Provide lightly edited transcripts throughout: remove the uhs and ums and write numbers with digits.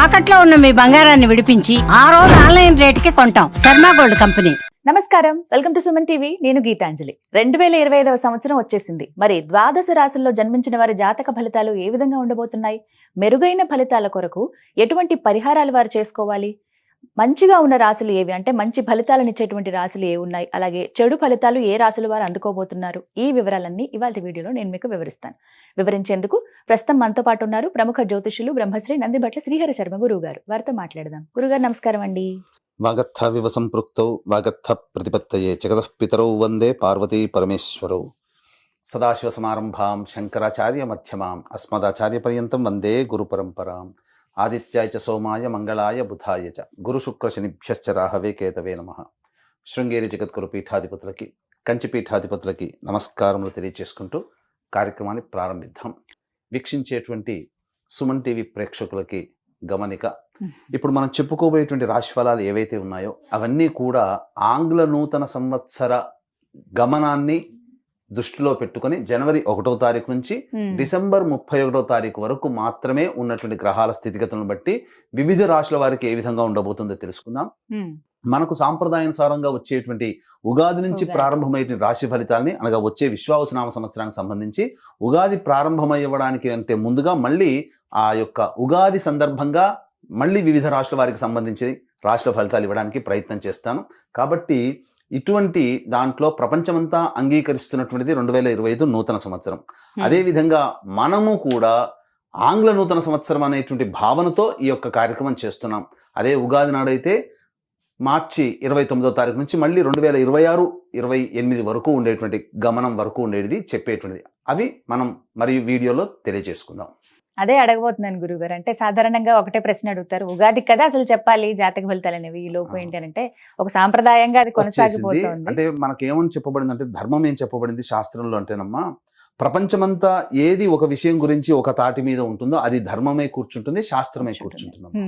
తాకట్లో ఉన్న మీ బంగారాన్ని విడిపించి ఆ రోజు ఆన్లైన్ రేటుకి కొంటాం. Sharma gold company. నమస్కారం, వెల్కమ్ టు సుమన్ టీవీ. నేను గీతాంజలి. 2025వ సంవత్సరం వచ్చేసింది. మరి ద్వాదశ రాశుల్లో జన్మించిన వారి జాతక ఫలితాలు ఏ విధంగా ఉండబోతున్నాయి? మెరుగైన ఫలితాల కొరకు ఎటువంటి పరిహారాలు వారు చేసుకోవాలి? మంచిగా ఉన్న రాశులు ఏవి, అంటే మంచి ఫలితాలను ఇచ్చేటువంటి రాశులు ఏ ఉన్నాయి, అలాగే చెడు ఫలితాలు ఏ రాశుల వారు అందుకోబోతున్నారు, ఈ వివరాలన్నీ ఇవాళ వీడియోలో నేను మీకు వివరిస్తాను. వివరించేందుకు ప్రస్తుతం మనతో పాటు ఉన్నారు ప్రముఖ జ్యోతిషులు బ్రహ్మశ్రీ నందిబట్ల శ్రీహరి శర్మ గురువు గారు. వారితో మాట్లాడదాం. గురుగారు నమస్కారం అండి. వాగర్థ వివ సంపృక్తౌ వాగర్థ ప్రతిపత్తయే జగతః పితరౌ వందే పార్వతీ పరమేశ్వరౌ. సదాశివ సమారంభాం శంకరాచార్య మధ్యమాం అస్మదాచార్య పర్యంతం వందే గురు పరంపరాం. ఆదిత్యాయ చ సోమాయ మంగళాయ బుధాయ చ గురు శుక్ర శనిభ్యశ్చ రాహవే కేతవే నమః. శృంగేరి జగద్గురు పీఠాధిపతులకి, కంచి పీఠాధిపతులకి నమస్కారములు తెలియజేసుకుంటూ కార్యక్రమాన్ని ప్రారంభిద్దాం. వీక్షించేటువంటి సుమన్ టీవీ ప్రేక్షకులకి గమనిక, ఇప్పుడు మనం చెప్పుకోబోయేటువంటి రాశి ఫలాలు ఏవైతే ఉన్నాయో అవన్నీ కూడా ఆంగ్ల నూతన సంవత్సర గమనాన్ని దృష్టిలో పెట్టుకొని జనవరి 1వ తారీఖు నుంచి డిసెంబర్ 31వ తారీఖు వరకు మాత్రమే ఉన్నటువంటి గ్రహాల స్థితిగతులను బట్టి వివిధ రాశుల వారికి ఏ విధంగా ఉండబోతుందో తెలుసుకుందాం. మనకు సాంప్రదాయానుసారంగా వచ్చేటువంటి ఉగాది నుంచి ప్రారంభమయ్యే రాశి ఫలితాలని, అనగా వచ్చే విశ్వావసునామ సంవత్సరానికి సంబంధించి ఉగాది ప్రారంభమయ్యడానికి అంటే ముందుగా మళ్ళీ ఆ యొక్క ఉగాది సందర్భంగా మళ్ళీ వివిధ రాశుల వారికి సంబంధించి రాశుల ఫలితాలు ఇవ్వడానికి ప్రయత్నం చేస్తాను. కాబట్టి ఇటువంటి దాంట్లో ప్రపంచమంతా అంగీకరిస్తున్నటువంటిది 2025 నూతన సంవత్సరం. అదేవిధంగా మనము కూడా ఆంగ్ల నూతన సంవత్సరం అనేటువంటి భావనతో ఈ యొక్క కార్యక్రమం చేస్తున్నాం. అదే ఉగాది నాడైతే మార్చి 29వ తారీఖు నుంచి మళ్ళీ 2026-28 వరకు ఉండేటువంటి గమనం వరకు ఉండేది చెప్పేటువంటిది. అవి మనం మరియు వీడియోలో తెలియజేసుకుందాం. అదే అడగబోతున్నాను గురుగారు. అంటే సాధారణంగా ఒకటే ప్రశ్న అడుగుతారు, ఉగాది కదా అసలు చెప్పాలి జాతక ఫలితాలు అనేవి, ఈ లోపు ఏంటి అంటే ఒక సాంప్రదాయంగా అది కొనసాగిపోతుంది. అంటే మనకేమని చెప్పబడింది అంటే, ధర్మం ఏం చెప్పబడింది శాస్త్రంలో అంటేనమ్మా, ప్రపంచమంతా ఏది ఒక విషయం గురించి ఒక తాటి మీద ఉంటుందో అది ధర్మమే కూర్చుంటుంది, శాస్త్రమే కూర్చుంటుంది.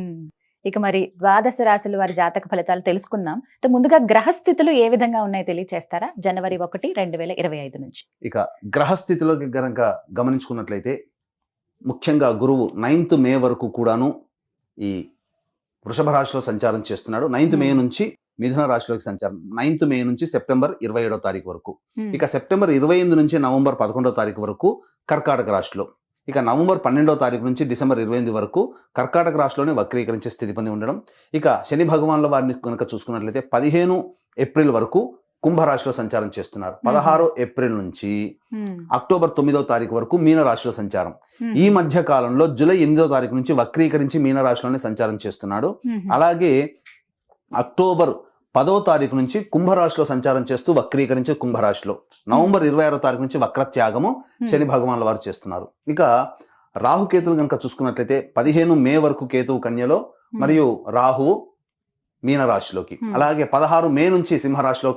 ఇక మరి ద్వాదశ రాశుల వారి జాతక ఫలితాలు తెలుసుకుందాం. ముందుగా గ్రహస్థితులు ఏ విధంగా ఉన్నాయో తెలియచేస్తారా? జనవరి 1, 2025 నుంచి. ఇక గ్రహస్థితిలో గనక గమనించుకున్నట్లయితే ముఖ్యంగా గురువు 9th మే వరకు కూడాను ఈ వృషభ రాశిలో సంచారం చేస్తున్నాడు. 9th మే నుంచి మిథున రాశిలోకి సంచారం, 9th మే నుంచి సెప్టెంబర్ 27వ తారీఖు వరకు. ఇక సెప్టెంబర్ 28 నుంచి నవంబర్ 11వ తారీఖు వరకు కర్కాటక రాశిలో. ఇక నవంబర్ 12వ తారీఖు నుంచి డిసెంబర్ 28 వరకు కర్కాటక రాశిలోనే వక్రీకరించే స్థితి పొంది ఉండడం. ఇక శని భగవాన్ల వారిని కనుక చూసుకున్నట్లయితే 15 ఏప్రిల్ వరకు కుంభరాశిలో సంచారం చేస్తున్నారు. 16 ఏప్రిల్ నుంచి అక్టోబర్ 9వ తారీఖు వరకు మీనరాశిలో సంచారం. ఈ మధ్య కాలంలో జూలై 8వ తారీఖు నుంచి వక్రీకరించి మీనరాశిలోనే సంచారం చేస్తున్నాడు. అలాగే అక్టోబర్ 10వ తారీఖు నుంచి కుంభరాశిలో సంచారం చేస్తూ వక్రీకరించి కుంభరాశిలో, నవంబర్ 26వ తారీఖు నుంచి వక్రత్యాగము శని భగవాన్ల వారు చేస్తున్నారు. ఇక రాహుకేతులు కనుక చూసుకున్నట్లయితే 15 మే వరకు కేతువు కన్యలో మరియు రాహువు మీనరాశిలోకి, అలాగే 16 మే నుంచి సింహరాశిలో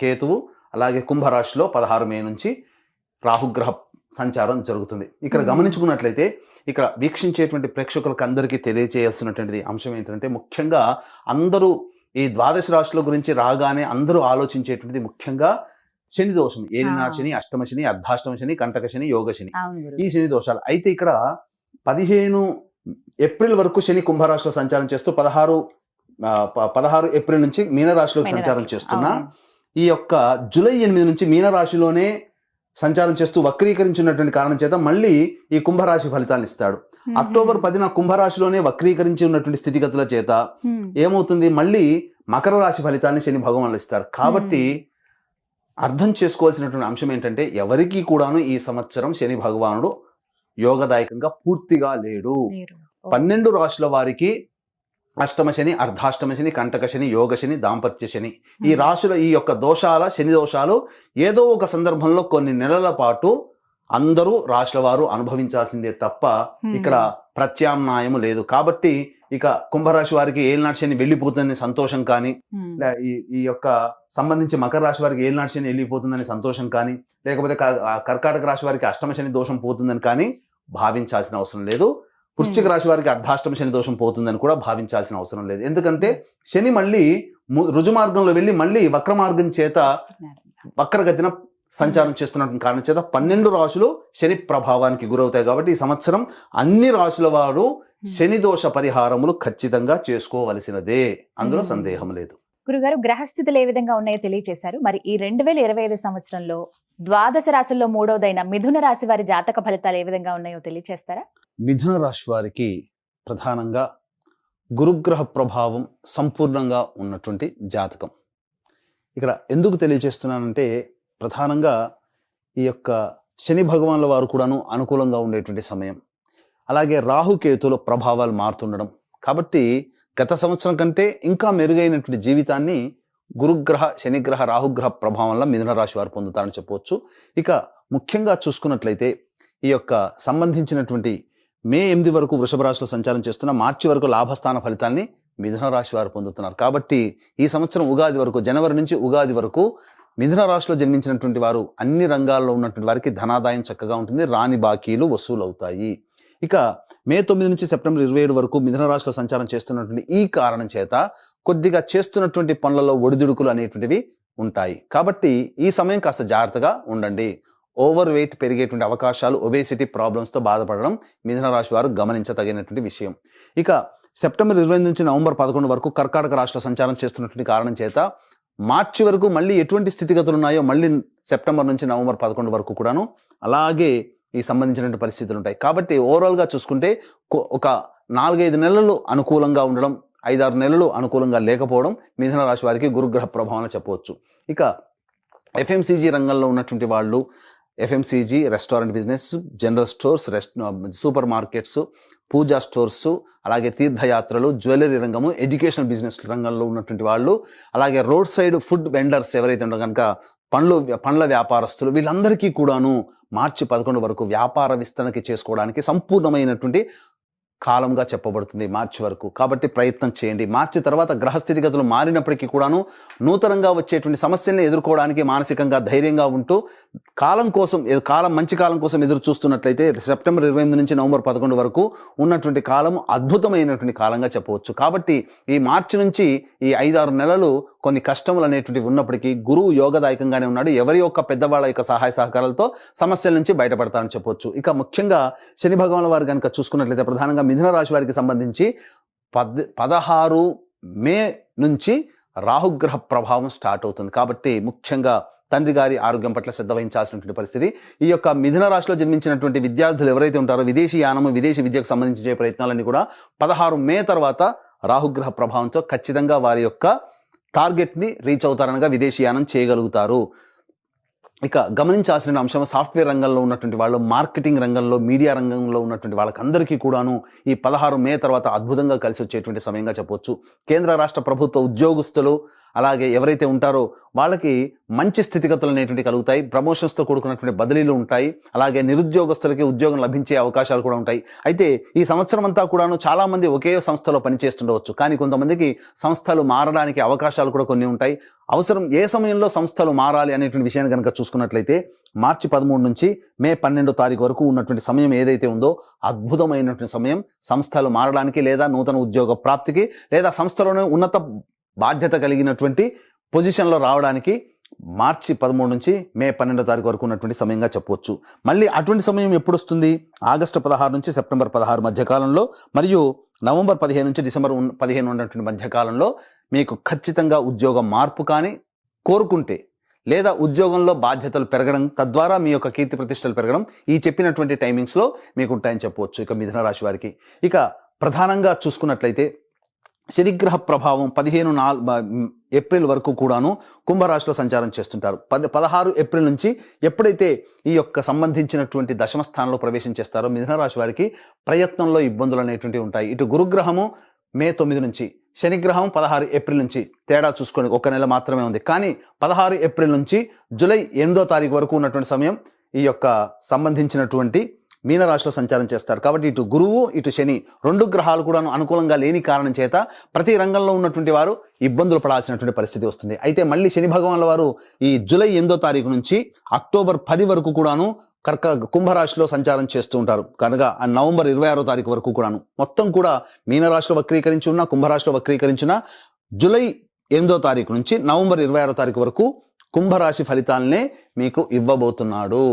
కేతువు, అలాగే కుంభరాశిలో 16 మే నుంచి రాహుగ్రహ సంచారం జరుగుతుంది. ఇక్కడ గమనించుకున్నట్లయితే ఇక్కడ వీక్షించేటువంటి ప్రేక్షకులకు అందరికీ తెలియజేయాల్సినటువంటి అంశం ఏంటంటే, ముఖ్యంగా అందరూ ఈ ద్వాదశ రాశుల గురించి రాగానే అందరూ ఆలోచించేటువంటిది ముఖ్యంగా శని దోషం, ఏలినాడు శని, అష్టమ శని, అర్ధాష్టమ శని, కంటక శని, యోగ శని, ఈ శని దోషాలు. అయితే ఇక్కడ 15 ఏప్రిల్ వరకు శని కుంభరాశిలో సంచారం చేస్తూ 16 ఏప్రిల్ నుంచి మీనరాశిలోకి సంచారం చేస్తున్నా, ఈ యొక్క జూలై 8 నుంచి మీనరాశిలోనే సంచారం చేస్తూ వక్రీకరించినటువంటి కారణం చేత మళ్ళీ ఈ కుంభరాశి ఫలితాన్ని ఇస్తాడు. అక్టోబర్ 10న కుంభరాశిలోనే వక్రీకరించి ఉన్నటువంటి స్థితిగతుల చేత ఏమవుతుంది, మళ్ళీ మకర రాశి ఫలితాన్ని శని భగవానులు ఇస్తారు. కాబట్టి అర్థం చేసుకోవాల్సినటువంటి అంశం ఏంటంటే, ఎవరికి కూడాను ఈ సంవత్సరం శని భగవానుడు యోగదాయకంగా పూర్తిగా లేడు. 12 రాశుల వారికి అష్టమ శని, అర్ధాష్టమ శని, కంటక శని, యోగ శని, దాంపత్య శని, ఈ రాశుల ఈ యొక్క శని దోషాలు ఏదో ఒక సందర్భంలో కొన్ని నెలల పాటు అందరూ రాశుల వారు అనుభవించాల్సిందే తప్ప ఇక్కడ ప్రత్యామ్నాయము లేదు. కాబట్టి ఇక కుంభరాశి వారికి ఏలినాటి శని వెళ్ళిపోతుందని సంతోషం కానీ, ఈ యొక్క సంబంధించి మకర రాశి వారికి ఏలినాటి శని వెళ్ళిపోతుందని సంతోషం కానీ, లేకపోతే కర్కాటక రాశి వారికి అష్టమ శని దోషం పోతుందని కానీ భావించాల్సిన అవసరం లేదు. వృశ్చిక రాశి వారికి అర్ధాష్టమ శని దోషం పోతుందని కూడా భావించాల్సిన అవసరం లేదు. ఎందుకంటే శని మళ్ళీ రుజు మార్గంలో వెళ్ళి మళ్ళీ వక్ర మార్గం చేత వక్రగతిన సంచారం చేస్తున్నటువంటి కారణం చేత 12 రాశులు శని ప్రభావానికి గురవుతాయి. కాబట్టి ఈ సంవత్సరం అన్ని రాశుల వారు శని దోష పరిహారములు ఖచ్చితంగా చేసుకోవలసినదే, అందులో సందేహం లేదు. గురుగారు, గ్రహస్థితులు ఏ విధంగా ఉన్నాయో తెలియజేశారు. మరి ఈ 2025 సంవత్సరంలో ద్వాదశ రాశుల్లో మూడోదైన మిథున రాశి వారి జాతక ఫలితాలు ఏ విధంగా ఉన్నాయో తెలియజేస్తారా? మిథున రాశి వారికి ప్రధానంగా గురుగ్రహ ప్రభావం సంపూర్ణంగా ఉన్నటువంటి జాతకం. ఇక్కడ ఎందుకు తెలియజేస్తున్నానంటే, ప్రధానంగా ఈ యొక్క శని భగవాన్ల వారు కూడాను అనుకూలంగా ఉండేటువంటి సమయం, అలాగే రాహుకేతుల ప్రభావాలు మారుతుండడం. కాబట్టి గత సంవత్సరం కంటే ఇంకా మెరుగైనటువంటి జీవితాన్ని గురుగ్రహ, శనిగ్రహ, రాహుగ్రహ ప్రభావం వల్ల మిథున రాశి వారు పొందుతారని చెప్పవచ్చు. ఇక ముఖ్యంగా చూసుకున్నట్లయితే ఈ యొక్క సంబంధించినటువంటి మే 8 వరకు వృషభ రాశిలో సంచారం చేస్తున్న, మార్చి వరకు లాభస్థాన ఫలితాన్ని మిథున రాశి వారు పొందుతున్నారు. కాబట్టి ఈ సంవత్సరం ఉగాది వరకు, జనవరి నుంచి ఉగాది వరకు మిథున రాశిలో జన్మించినటువంటి వారు అన్ని రంగాల్లో ఉన్నటువంటి వారికి ధనాదాయం చక్కగా ఉంటుంది, రాని బాకీలు వసూలు అవుతాయి. ఇక మే 9 నుంచి సెప్టెంబర్ 27 వరకు మిథున రాశిలో సంచారం చేస్తున్నటువంటి ఈ కారణం చేత కొద్దిగా చేస్తున్నటువంటి పనులలో ఒడిదుడుకులు అనేటువంటివి ఉంటాయి. కాబట్టి ఈ సమయం కాస్త జాగ్రత్తగా ఉండండి. ఓవర్ వెయిట్ పెరిగేటువంటి అవకాశాలు, ఒబేసిటీ ప్రాబ్లమ్స్తో బాధపడడం మిథున రాశి వారు గమనించదగినటువంటి విషయం. ఇక సెప్టెంబర్ 20 నుంచి నవంబర్ 11 వరకు కర్కాటక రాశిలో సంచారం చేస్తున్నటువంటి కారణం చేత మార్చి వరకు మళ్ళీ ఎటువంటి స్థితిగతులు ఉన్నాయో మళ్ళీ సెప్టెంబర్ నుంచి నవంబర్ 11 వరకు కూడాను అలాగే ఈ సంబంధించినటువంటి పరిస్థితులు ఉంటాయి. కాబట్టి ఓవరాల్గా చూసుకుంటే ఒక 4-5 నెలలు అనుకూలంగా ఉండడం, 5-6 నెలలు అనుకూలంగా లేకపోవడం మిథున రాశి వారికి గురుగ్రహ ప్రభావం చెప్పవచ్చు. ఇక ఎఫ్ఎంసీజీ రంగంలో ఉన్నటువంటి వాళ్ళు, FMCG, restaurant business, general stores, supermarkets, puja stores, అలాగే తీర్థయాత్రలు, జ్యువెలరీ రంగము, ఎడ్యుకేషనల్ బిజినెస్ రంగంలో ఉన్నటువంటి వాళ్ళు, అలాగే రోడ్ సైడ్ ఫుడ్ వెండర్స్ ఎవరైతే ఉండో కనుక పండ్ల వ్యాపారస్తులు, వీళ్ళందరికీ కూడాను మార్చి 11 వరకు వ్యాపార విస్తరణకి చేసుకోవడానికి సంపూర్ణమైనటువంటి కాలంగా చెప్పబడుతుంది మార్చి వరకు. కాబట్టి ప్రయత్నం చేయండి. మార్చి తర్వాత గ్రహస్థితిగతులు మారినప్పటికీ కూడాను నూతనంగా వచ్చేటువంటి సమస్యల్ని ఎదుర్కోవడానికి మానసికంగా ధైర్యంగా ఉంటూ మంచి కాలం కోసం ఎదురు చూస్తున్నట్లయితే సెప్టెంబర్ 28 నుంచి నవంబర్ 11 వరకు ఉన్నటువంటి కాలం అద్భుతమైనటువంటి కాలంగా చెప్పవచ్చు. కాబట్టి ఈ మార్చి నుంచి ఈ 5-6 నెలలు కొన్ని కష్టములు అనేటువంటివి ఉన్నప్పటికీ గురువు యోగదాయకంగానే ఉన్నాడు. ఎవరి యొక్క పెద్దవాళ్ళ యొక్క సహాయ సహకారాలతో సమస్యల నుంచి బయటపడతారని చెప్పవచ్చు. ఇక ముఖ్యంగా శని భగవాన్ వారు కనుక చూసుకున్నట్లయితే ప్రధానంగా మిథున రాశి వారికి సంబంధించి 16 మే నుంచి రాహుగ్రహ ప్రభావం స్టార్ట్ అవుతుంది. కాబట్టి ముఖ్యంగా తండ్రి గారి ఆరోగ్యం పట్ల శ్రద్ధ వహించాల్సినటువంటి పరిస్థితి. ఈ యొక్క మిథున రాశిలో జన్మించినటువంటి విద్యార్థులు ఎవరైతే ఉంటారో విదేశీ యానము, విదేశీ విద్యకు సంబంధించి ప్రయత్నాలన్నీ కూడా 16 మే తర్వాత రాహుగ్రహ ప్రభావంతో ఖచ్చితంగా వారి యొక్క టార్గెట్ని రీచ్ అవుతారనగా విదేశీయానం చేయగలుగుతారు. ఇక గమనించాల్సిన అంశం, సాఫ్ట్వేర్ రంగంలో ఉన్నటువంటి వాళ్ళు, మార్కెటింగ్ రంగంలో, మీడియా రంగంలో ఉన్నటువంటి వాళ్ళకందరికీ కూడాను ఈ 16 మే తర్వాత అద్భుతంగా కలిసి వచ్చేటువంటి సమయంగా చెప్పవచ్చు. కేంద్ర రాష్ట్ర ప్రభుత్వ ఉద్యోగస్తులు అలాగే ఎవరైతే ఉంటారో వాళ్ళకి మంచి స్థితిగతులు అనేటువంటి కలుగుతాయి. ప్రమోషన్స్తో కూడుకున్నటువంటి బదిలీలు ఉంటాయి. అలాగే నిరుద్యోగస్తులకి ఉద్యోగం లభించే అవకాశాలు కూడా ఉంటాయి. అయితే ఈ సంవత్సరం అంతా కూడాను చాలామంది ఒకే సంస్థలో పనిచేస్తుండవచ్చు, కానీ కొంతమందికి సంస్థలు మారడానికి అవకాశాలు కూడా కొన్ని ఉంటాయి. అవసరం ఏ సమయంలో సంస్థలు మారాలి అనేటువంటి విషయాన్ని కనుక చూసుకున్నట్లయితే మార్చి 13 నుంచి మే 12 తారీఖు వరకు ఉన్నటువంటి సమయం ఏదైతే ఉందో అద్భుతమైనటువంటి సమయం. సంస్థలు మారడానికి లేదా నూతన ఉద్యోగ ప్రాప్తికి లేదా సంస్థలోనే ఉన్నత బాధ్యత కలిగినటువంటి పొజిషన్లో రావడానికి మార్చి 13 నుంచి మే 12 తారీఖు వరకు ఉన్నటువంటి సమయంగా చెప్పవచ్చు. మళ్ళీ అటువంటి సమయం ఎప్పుడు వస్తుంది? ఆగస్టు 16 నుంచి సెప్టెంబర్ 16 మధ్యకాలంలో మరియు నవంబర్ 15 నుంచి డిసెంబర్ 15 ఉన్నటువంటి మధ్యకాలంలో మీకు ఖచ్చితంగా ఉద్యోగ మార్పు కానీ కోరుకుంటే లేదా ఉద్యోగంలో బాధ్యతలు పెరగడం, తద్వారా మీ యొక్క కీర్తి ప్రతిష్టలు పెరగడం ఈ చెప్పినటువంటి టైమింగ్స్లో మీకు ఉంటాయని చెప్పవచ్చు. ఇక మిథున రాశి వారికి ఇక ప్రధానంగా చూసుకున్నట్లయితే శనిగ్రహ ప్రభావం 15 ఏప్రిల్ వరకు కూడాను కుంభరాశిలో సంచారం చేస్తుంటారు. 16 ఏప్రిల్ నుంచి ఎప్పుడైతే ఈ యొక్క సంబంధించినటువంటి దశమ స్థానంలో ప్రవేశం చేస్తారో మిథున రాశి వారికి ప్రయత్నంలో ఇబ్బందులు అనేటువంటివి ఉంటాయి. ఇటు గురుగ్రహము మే 9 నుంచి, శనిగ్రహం 16 ఏప్రిల్ నుంచి, తేడా చూసుకోండి, 1 నెల మాత్రమే ఉంది. కానీ 16 ఏప్రిల్ నుంచి జూలై 8వ తారీఖు వరకు ఉన్నటువంటి సమయం ఈ యొక్క సంబంధించినటువంటి మీనరాశిలో సంచారం చేస్తారు. కాబట్టి ఇటు గురువు ఇటు శని 2 గ్రహాలు కూడా అనుకూలంగా లేని కారణం చేత ప్రతి రంగంలో ఉన్నటువంటి వారు ఇబ్బందులు పడాల్సినటువంటి పరిస్థితి వస్తుంది. అయితే మళ్ళీ శని భగవాన్ల వారు ఈ జూలై 8వ తారీఖు నుంచి అక్టోబర్ 10 వరకు కూడాను కుంభరాశిలో సంచారం చేస్తూ ఉంటారు. కనుక నవంబర్ 26వ తారీఖు వరకు కూడాను మొత్తం కూడా మీనరాశిలో వక్రీకరించి ఉన్న, కుంభరాశిలో వక్రీకరించిన జూలై 8వ తారీఖు నుంచి నవంబర్ 26వ తారీఖు వరకు కుంభరాశి ఫలితాలనే మీకు ఇవ్వబోతున్నాడు.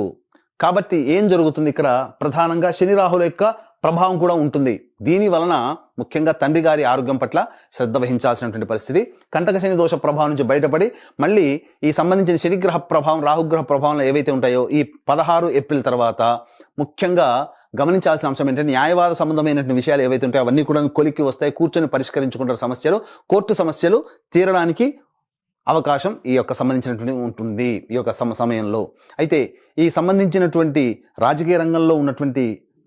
కాబట్టి ఏం జరుగుతుంది ఇక్కడ? ప్రధానంగా శని రాహుల యొక్క ప్రభావం కూడా ఉంటుంది. దీని వలన ముఖ్యంగా తండ్రి గారి ఆరోగ్యం పట్ల శ్రద్ధ వహించాల్సినటువంటి పరిస్థితి. కంటక శని దోష ప్రభావం నుంచి బయటపడి మళ్ళీ ఈ సంబంధించిన శనిగ్రహ ప్రభావం, రాహుగ్రహ ప్రభావం ఏవైతే ఉంటాయో ఈ 16 ఏప్రిల్ తర్వాత ముఖ్యంగా గమనించాల్సిన అంశం ఏంటంటే న్యాయవాద సంబంధమైనటువంటి విషయాలు ఏవైతే ఉంటాయో అవన్నీ కూడా కొలిక్కి వస్తాయి. కూర్చొని పరిష్కరించుకుంటారు సమస్యలు. కోర్టు సమస్యలు తీరడానికి అవకాశం ఈ యొక్క సంబంధించినటువంటి ఉంటుంది ఈ యొక్క సమయంలో. అయితే ఈ సంబంధించినటువంటి రాజకీయ రంగంలో ఉన్నటువంటి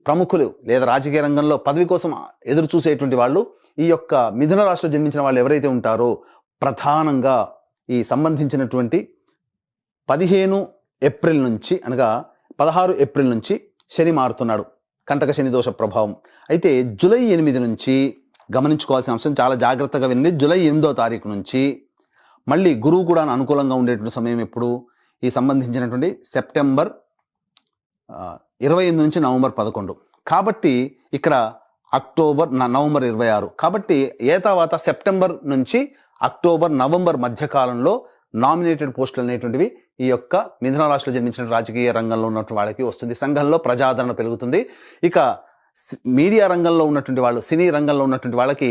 ప్రముఖులు లేదా రాజకీయ రంగంలో పదవి కోసం ఎదురు చూసేటువంటి వాళ్ళు ఈ యొక్క మిథున రాశిలో జన్మించిన వాళ్ళు ఎవరైతే ఉంటారో ప్రధానంగా ఈ సంబంధించినటువంటి 15 ఏప్రిల్ నుంచి అనగా 16 ఏప్రిల్ నుంచి శని మారుతున్నాడు, కంటక శని దోష ప్రభావం. అయితే జూలై 8 నుంచి గమనించుకోవాల్సిన అంశం, చాలా జాగ్రత్తగా వినండి. జూలై 8వ తారీఖు నుంచి మళ్ళీ గురువు కూడా అనుకూలంగా ఉండేటువంటి సమయం ఎప్పుడు? ఈ సంబంధించినటువంటి సెప్టెంబర్ 28 నుంచి నవంబర్ 11. కాబట్టి ఇక్కడ నవంబర్ 26. కాబట్టి తర్వాత సెప్టెంబర్ నుంచి అక్టోబర్, నవంబర్ మధ్యకాలంలో నామినేటెడ్ పోస్టులు అనేటువంటివి ఈ యొక్క మిథున రాశిలో జన్మించిన రాజకీయ రంగంలో ఉన్నటువంటి వాళ్ళకి వస్తుంది. సంఘంలో ప్రజాదరణ పెరుగుతుంది. ఇక మీడియా రంగంలో ఉన్నటువంటి వాళ్ళు, సినీ రంగంలో ఉన్నటువంటి వాళ్ళకి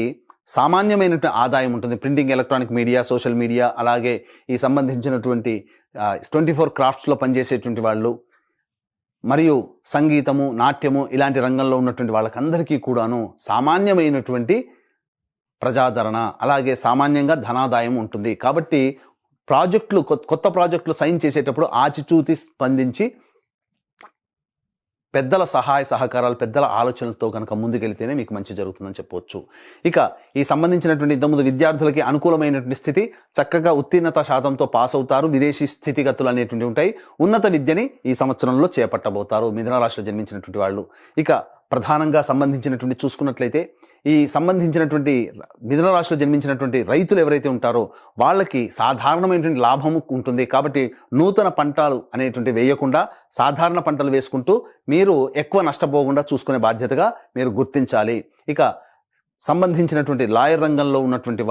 సామాన్యమైనటువంటి ఆదాయం ఉంటుంది. Printing, electronic media, social media, అలాగే ఈ సంబంధించినటువంటి 24 క్రాఫ్ట్స్లో పనిచేసేటువంటి వాళ్ళు మరియు సంగీతము, నాట్యము ఇలాంటి రంగంలో ఉన్నటువంటి వాళ్ళకందరికీ కూడాను సామాన్యమైనటువంటి ప్రజాదరణ, అలాగే సామాన్యంగా ధనాదాయం ఉంటుంది. కాబట్టి కొత్త ప్రాజెక్టులు సైన్ చేసేటప్పుడు ఆచితూచి స్పందించి పెద్దల సహాయ సహకారాలు, పెద్దల ఆలోచనలతో కనుక ముందుకెళ్తేనే మీకు మంచి జరుగుతుందని చెప్పవచ్చు. ఇక ఈ సంబంధించినటువంటి ఇంతకుముందు విద్యార్థులకి అనుకూలమైనటువంటి స్థితి, చక్కగా ఉత్తీర్ణత శాతంతో పాస్ అవుతారు. విదేశీ స్థితిగతులు అనేటువంటివి ఉంటాయి. ఉన్నత విద్యని ఈ సంవత్సరంలో చేపట్టబోతారు మిథున రాశిలో జన్మించినటువంటి వాళ్ళు. ఇక ప్రధానంగా సంబంధించినటువంటి చూసుకున్నట్లయితే ఈ సంబంధించినటువంటి మిథున రాశిలో జన్మించినటువంటి రైతులు ఎవరైతే ఉంటారో వాళ్ళకి సాధారణమైనటువంటి లాభము ఉంటుంది. కాబట్టి నూతన పంటలు అనేటువంటి వేయకుండా సాధారణ పంటలు వేసుకుంటూ మీరు ఎక్కువ నష్టపోకుండా చూసుకునే బాధ్యతగా మీరు గుర్తించాలి. ఇక సంబంధించినటువంటి లాయర్ రంగంలో ఉన్నటువంటి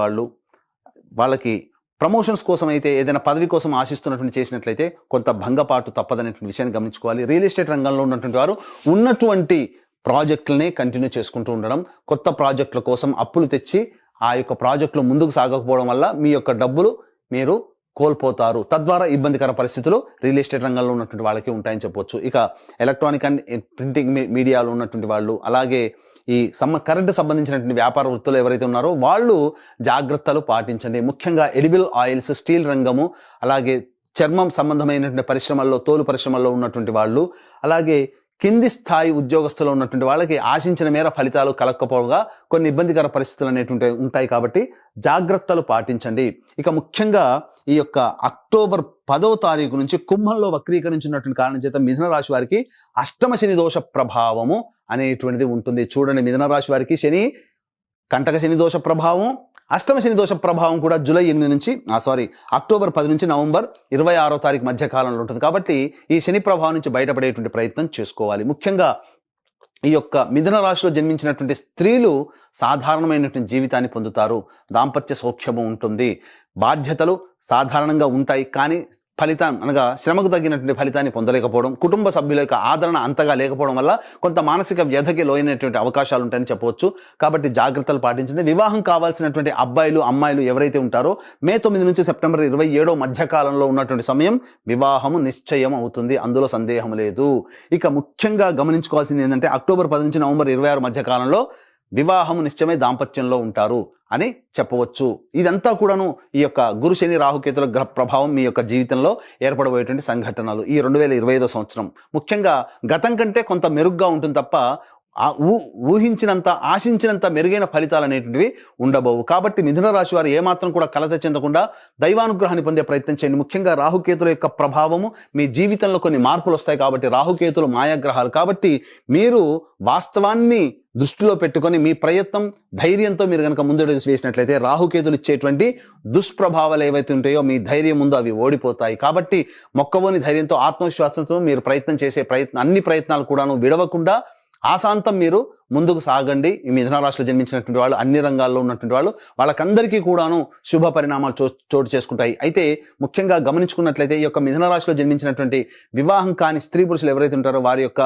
వాళ్ళకి ప్రమోషన్స్ కోసం అయితే, ఏదైనా పదవి కోసం ఆశిస్తున్నటువంటి చేసినట్లయితే కొంత భంగపాటు తప్పదనేటువంటి విషయాన్ని గమనించుకోవాలి. రియల్ ఎస్టేట్ రంగంలో ఉన్నటువంటి వారు ఉన్నటువంటి ప్రాజెక్టులనే కంటిన్యూ చేసుకుంటూ ఉండడం, కొత్త ప్రాజెక్టుల కోసం అప్పులు తెచ్చి ఆ యొక్క ప్రాజెక్టులు ముందుకు సాగకపోవడం వల్ల మీ యొక్క డబ్బులు మీరు కోల్పోతారు. తద్వారా ఇబ్బందికర పరిస్థితులు రియల్ ఎస్టేట్ రంగంలో ఉన్నటువంటి వాళ్ళకి ఉంటాయని చెప్పవచ్చు. ఇక ఎలక్ట్రానిక్ అండ్ ప్రింటింగ్ మీడియాలో ఉన్నటువంటి వాళ్ళు, అలాగే ఈ కరెంటు సంబంధించినటువంటి వ్యాపార వృత్తులు ఎవరైతే ఉన్నారో వాళ్ళు జాగ్రత్తలు పాటించండి. ముఖ్యంగా ఎడిబుల్ ఆయిల్స్, స్టీల్ రంగము, అలాగే చర్మం సంబంధమైనటువంటి పరిశ్రమల్లో, తోలు పరిశ్రమల్లో ఉన్నటువంటి వాళ్ళు, అలాగే కింది స్థాయి ఉద్యోగస్తులు ఉన్నటువంటి వాళ్ళకి ఆశించిన మేర ఫలితాలు కలగకపోగా కొన్ని ఇబ్బందికర పరిస్థితులు అనేటువంటి ఉంటాయి. కాబట్టి జాగ్రత్తలు పాటించండి. ఇక ముఖ్యంగా ఈ యొక్క అక్టోబర్ 10వ తారీఖు నుంచి కుంభంలో వక్రీకరించినటువంటి కారణం చేత మిథున రాశి వారికి అష్టమ శని దోష ప్రభావము అనేటువంటిది ఉంటుంది. చూడండి, మిథున రాశి వారికి కంటక శని దోష ప్రభావం, అష్టమ శని దోష ప్రభావం కూడా అక్టోబర్ 10 నుంచి నవంబర్ 26వ తారీఖు మధ్య కాలంలో ఉంటుంది. కాబట్టి ఈ శని ప్రభావం నుంచి బయటపడేటువంటి ప్రయత్నం చేసుకోవాలి. ముఖ్యంగా ఈ యొక్క మిథున రాశిలో జన్మించినటువంటి స్త్రీలు సాధారణమైనటువంటి జీవితాన్ని పొందుతారు. దాంపత్య సౌఖ్యము ఉంటుంది. బాధ్యతలు సాధారణంగా ఉంటాయి, కానీ ఫలితం అనగా శ్రమకు తగ్గినటువంటి ఫలితాన్ని పొందలేకపోవడం, కుటుంబ సభ్యుల యొక్క ఆదరణ అంతగా లేకపోవడం వల్ల కొంత మానసిక వ్యధకి లోనైనటువంటి అవకాశాలు ఉంటాయని చెప్పవచ్చు. కాబట్టి జాగ్రత్తలు పాటించండి. వివాహం కావాల్సినటువంటి అబ్బాయిలు, అమ్మాయిలు ఎవరైతే ఉంటారో మే 9 నుంచి సెప్టెంబర్ 27 మధ్య కాలంలో ఉన్నటువంటి సమయం వివాహము నిశ్చయం అవుతుంది, అందులో సందేహం లేదు. ఇక ముఖ్యంగా గమనించుకోవాల్సింది ఏంటంటే అక్టోబర్ 10 నుంచి నవంబర్ 26 మధ్య కాలంలో వివాహము నిశ్చయమై దాంపత్యంలో ఉంటారు అని చెప్పవచ్చు. ఇదంతా కూడాను ఈ యొక్క గురు శని రాహుకేతుల గ్రహ ప్రభావం మీ యొక్క జీవితంలో ఏర్పడబోయేటువంటి సంఘటనలు. ఈ 2025 సంవత్సరం ముఖ్యంగా గతం కంటే కొంత మెరుగ్గా ఉంటుంది తప్ప ఊహించినంత, ఆశించినంత మెరుగైన ఫలితాలు అనేటువంటివి ఉండబోవు. కాబట్టి మిథున రాశి వారు ఏమాత్రం కూడా కలత చెందకుండా దైవానుగ్రహాన్ని పొందే ప్రయత్నం చేయండి. ముఖ్యంగా రాహుకేతుల యొక్క ప్రభావము మీ జీవితంలో కొన్ని మార్పులు వస్తాయి. కాబట్టి రాహుకేతులు మాయాగ్రహాలు. కాబట్టి మీరు వాస్తవాన్ని దృష్టిలో పెట్టుకొని మీ ప్రయత్నం, ధైర్యంతో మీరు కనుక ముందడుగు వేసినట్లయితే రాహుకేతులు ఇచ్చేటువంటి దుష్ప్రభావాలు ఏవైతే ఉంటాయో మీ ధైర్యం ముందు అవి ఓడిపోతాయి. కాబట్టి మొక్కవోని ధైర్యంతో, ఆత్మవిశ్వాసంతో మీరు ప్రయత్నం చేసే అన్ని ప్రయత్నాలు కూడాను విడవకుండా ఆశాంతం మీరు ముందుకు సాగండి. ఈ మిథున రాశిలో జన్మించినటువంటి వాళ్ళు, అన్ని రంగాల్లో ఉన్నటువంటి వాళ్ళు, వాళ్ళకందరికీ కూడాను శుభ పరిణామాలు చోటు చేసుకుంటాయి. అయితే ముఖ్యంగా గమనించుకున్నట్లయితే ఈ యొక్క మిథున రాశిలో జన్మించినటువంటి వివాహం కాని స్త్రీ పురుషులు ఎవరైతే ఉంటారో వారి యొక్క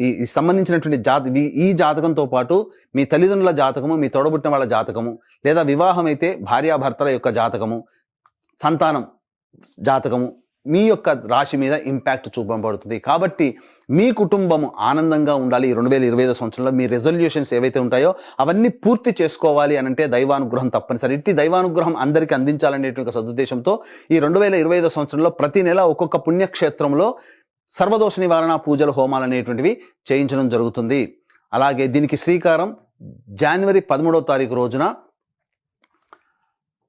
ఈ సంబంధించినటువంటి ఈ జాతకంతో పాటు మీ తల్లిదండ్రుల జాతకము, మీ తోడబుట్టిన వాళ్ళ జాతకము, లేదా వివాహం అయితే భార్యాభర్తల యొక్క జాతకము, సంతానం జాతకము మీ యొక్క రాశి మీద ఇంపాక్ట్ చూపబడుతుంది. కాబట్టి మీ కుటుంబం ఆనందంగా ఉండాలి. 2025 సంవత్సరంలో మీ రెజల్యూషన్స్ ఏవైతే ఉంటాయో అవన్నీ పూర్తి చేసుకోవాలి అని అంటే దైవానుగ్రహం తప్పనిసరి. ఇట్టి దైవానుగ్రహం అందరికీ అందించాలనేటువంటి సదుద్దేశంతో ఈ 2025 సంవత్సరంలో ప్రతి నెల ఒక్కొక్క పుణ్యక్షేత్రంలో సర్వదోష నివారణ పూజలు, హోమాలు అనేటువంటివి చేయించడం జరుగుతుంది. అలాగే దీనికి శ్రీకారం జనవరి 13వ తారీఖు రోజున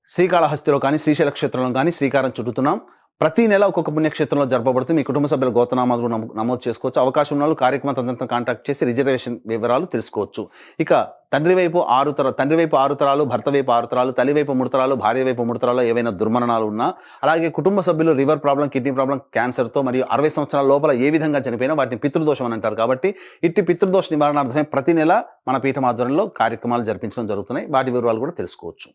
శ్రీకాళహస్తిలో కానీ శ్రీశైల క్షేత్రంలో కానీ శ్రీకారం చుట్టుతున్నాం. ప్రతి నెల ఒక్కొక్క పుణ్యక్షేత్రంలో జరపబడుతుంది. మీ కుటుంబ సభ్యుల గోత్రనామాలు నమోదు చేసుకోవచ్చు. అవకాశం ఉన్న కార్యక్రమం తదంతా కాంటాక్ట్ చేసి రిజర్వేషన్ వివరాలు తెలుసుకోవచ్చు. ఇక తండ్రి వైపు 6 తరాలు, భర్త వైపు 6 తరాలు, తల్లి వైపు 3 తరాలు, భార్య వైపు 3 తరాలు ఏవైనా దుర్మరణాలు ఉన్నా, అలాగే కుటుంబ సభ్యులు లివర్ ప్రాబ్లం, కిడ్నీ ప్రాబ్లం, క్యాన్సర్తో మరియు 60 సంవత్సరాల లోపల ఏ విధంగా చనిపోయినా వాటిని పితృదోషం అని అంటారు. కాబట్టి ఇట్టి పితృదోష నివారణార్థమే ప్రతి నెల మన పీఠం ఆధ్వర్యంలో కార్యక్రమాలు జరిపించడం జరుగుతున్నాయి. వాటి వివరాలు కూడా తెలుసుకోవచ్చు.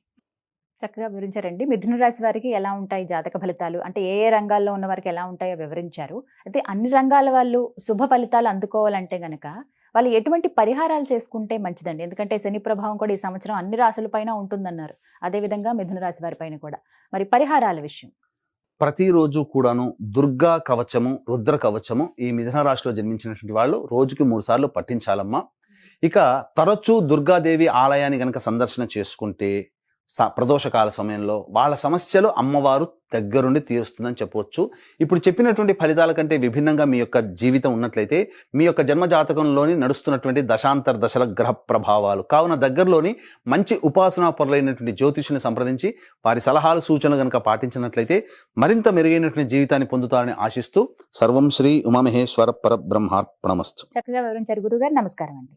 చక్కగా వివరించారండి. మిథున రాశి వారికి ఎలా ఉంటాయి జాతక ఫలితాలు, అంటే ఏ ఏ రంగాల్లో ఉన్న వారికి ఎలా ఉంటాయో వివరించారు. అయితే అన్ని రంగాల వాళ్ళు శుభ ఫలితాలు అందుకోవాలంటే గనక వాళ్ళు ఎటువంటి పరిహారాలు చేసుకుంటే మంచిదండి? ఎందుకంటే శని ప్రభావం కూడా ఈ సంవత్సరం అన్ని రాశులపైన ఉంటుందన్నారు. అదేవిధంగా మిథున రాశి వారి పైన కూడా. మరి పరిహారాల విషయం ప్రతిరోజు కూడాను దుర్గా కవచము, రుద్ర కవచము ఈ మిథున రాశిలో జన్మించినటువంటి వాళ్ళు రోజుకి 3 సార్లు పఠించాలమ్మా. ఇక తరచూ దుర్గాదేవి ఆలయాన్ని గనక సందర్శన చేసుకుంటే ప్రదోషకాల సమయంలో వాళ్ళ సమస్యలు అమ్మవారు దగ్గరుండి తీరుస్తుందని చెప్పవచ్చు. ఇప్పుడు చెప్పినటువంటి ఫలితాల కంటే విభిన్నంగా మీ యొక్క జీవితం ఉన్నట్లయితే మీ యొక్క జన్మ జాతకంలోని నడుస్తున్నటువంటి దశాంతర దశల గ్రహ ప్రభావాలు కావున దగ్గరలోని మంచి ఉపాసనా పరులైనటువంటి జ్యోతిషుని సంప్రదించి వారి సలహాలు, సూచనలు గనక పాటించినట్లయితే మరింత మెరుగైనటువంటి జీవితాన్ని పొందుతారని ఆశిస్తూ సర్వం శ్రీ ఉమామహేశ్వర పరబ్రహ్మార్పణమస్తు. చక్కగా వివరించారు గురుగారు. నమస్కారం అండి.